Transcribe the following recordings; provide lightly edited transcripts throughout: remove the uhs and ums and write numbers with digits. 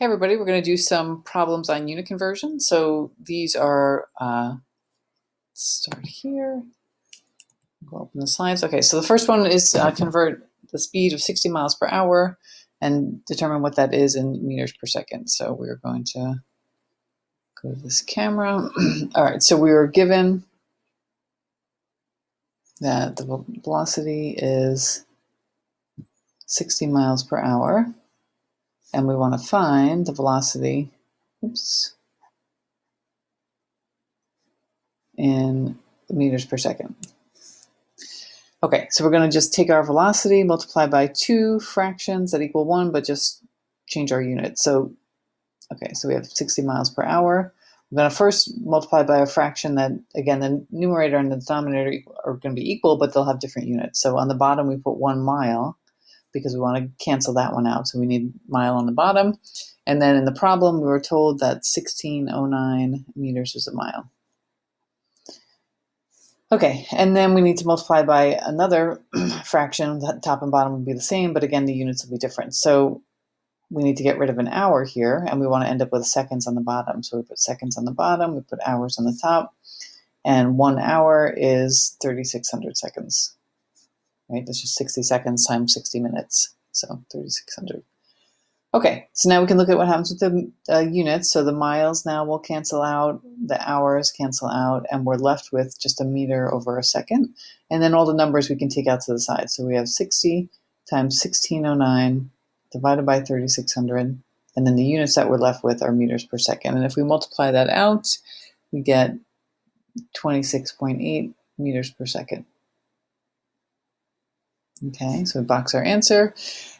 Hey everybody, we're going to do some problems on unit conversion. So these are, start here, go open the slides. Okay, so the first one is convert the speed of 60 miles per hour and determine what that is in meters per second. So we're going to go to this camera. All right, so we were given that the velocity is 60 miles per hour, and we want to find the velocity, in meters per second. Okay, so we're going to just take our velocity, multiply by two fractions that equal 1, but just change our unit. So, okay, so we have 60 miles per hour. We're going to first multiply by a fraction that, again, the numerator and the denominator are going to be equal, but they'll have different units. So on the bottom, we put 1 mile because we want to cancel that one out. So we need mile on the bottom. And then in the problem, we were told that 1609 meters is a mile. Okay, and then we need to multiply by another fraction. The top and bottom would be the same, but again, the units will be different. So we need to get rid of an hour here, and we want to end up with seconds on the bottom. So we put seconds on the bottom, we put hours on the top, and 1 hour is 3,600 seconds, right? That's just 60 seconds times 60 minutes, so 3,600. Okay, so now we can look at what happens with the units. So the miles now will cancel out, the hours cancel out, and we're left with just a meter over a second. And then all the numbers we can take out to the side. So we have 60 times 1609 divided by 3,600. And then the units that we're left with are meters per second. And if we multiply that out, we get 26.8 meters per second. Okay, so we box our answer.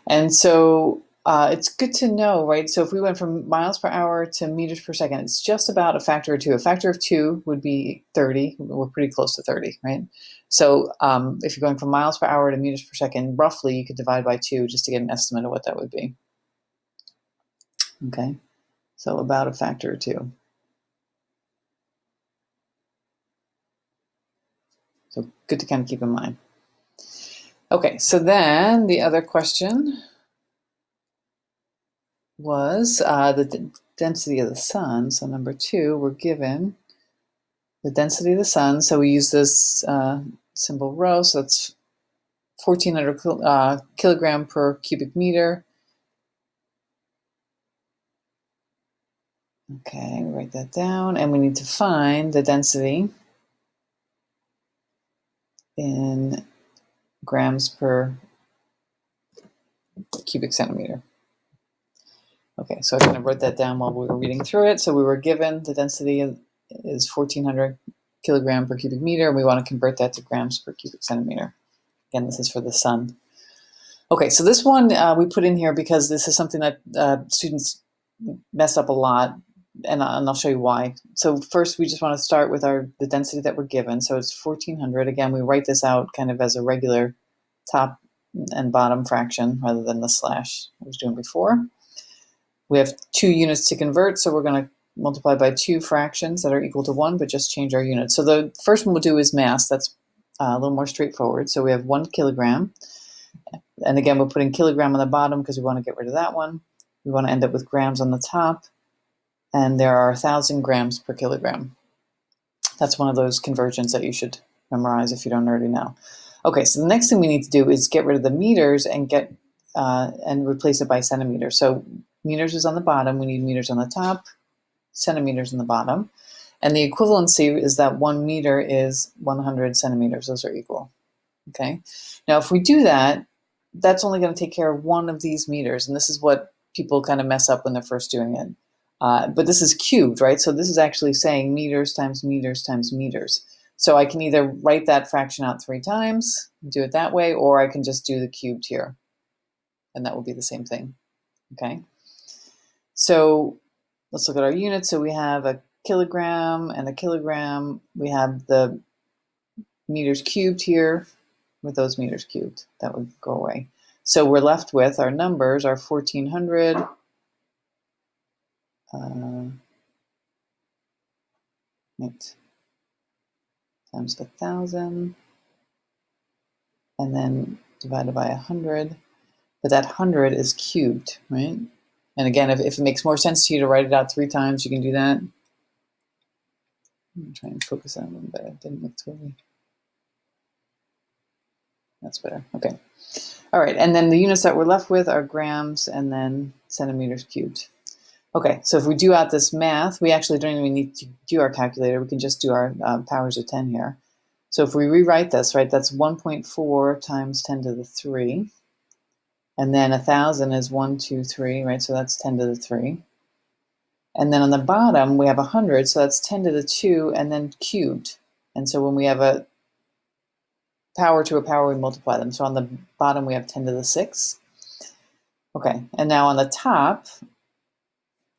And so it's good to know, right? So if we went from miles per hour to meters per second, it's just about a factor of 2. A factor of 2 would be 30. We're pretty close to 30, right? So if you're going from miles per hour to meters per second, roughly you could divide by 2 just to get an estimate of what that would be. Okay, so about a factor of 2. So good to kind of keep in mind. Okay, so then the other question was the density of the sun. So number 2, we're given the density of the sun. So we use this symbol rho. So it's 1,400 kilogram per cubic meter. Okay, write that down. And we need to find the density in grams per cubic centimeter. Okay, so I kind of wrote that down while we were reading through it. So we were given the density is 1,400 kilogram per cubic meter. And we want to convert that to grams per cubic centimeter. Again, this is for the sun. Okay, so this one we put in here because this is something that students mess up a lot, and I'll show you why. So first, we just want to start with the density that we're given. So it's 1,400. Again, we write this out kind of as a regular top and bottom fraction rather than the slash I was doing before. We have 2 units to convert, so we're going to multiply by 2 fractions that are equal to 1, but just change our units. So the first one we'll do is mass. That's a little more straightforward. So we have 1 kilogram. And again, we're putting kilogram on the bottom because we want to get rid of that one. We want to end up with grams on the top. And there are 1,000 grams per kilogram. That's one of those conversions that you should memorize if you don't already know. Okay, so the next thing we need to do is get rid of the meters and replace it by centimeters. So meters is on the bottom. We need meters on the top, centimeters on the bottom. And the equivalency is that 1 meter is 100 centimeters. Those are equal. Okay. Now, if we do that, that's only going to take care of one of these meters. And this is what people kind of mess up when they're first doing it. But this is cubed, right? So this is actually saying meters times meters times meters. So I can either write that fraction out 3 times, do it that way, or I can just do the cubed here. And that will be the same thing. Okay. So let's look at our units. So we have a kilogram and a kilogram. We have the meters cubed here with those meters cubed. That would go away. So we're left with our numbers are 1,400 times 1,000, and then divided by 100. But that 100 is cubed, right? And again, if it makes more sense to you to write it out 3 times, you can do that. I'm trying to focus on it a little bit. It didn't look totally. That's better. Okay. All right. And then the units that we're left with are grams and then centimeters cubed. Okay. So if we do out this math, we actually don't even need to do our calculator. We can just do our powers of 10 here. So if we rewrite this, right, that's 1.4 times 10 to the 3. And then 1,000 is 1, 2, 3, right? So that's 10 to the 3. And then on the bottom, we have 100, so that's 10 to the 2 and then cubed. And so when we have a power to a power, we multiply them. So on the bottom, we have 10 to the 6. Okay, and now on the top,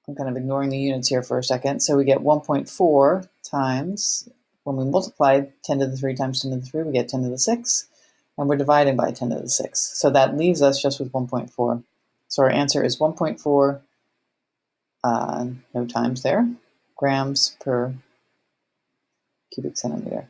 I'm kind of ignoring the units here for a second. So we get 1.4 times, when we multiply 10 to the 3 times 10 to the 3, we get 10 to the 6. And we're dividing by 10 to the 6. So that leaves us just with 1.4. So our answer is 1.4, no times there, grams per cubic centimeter.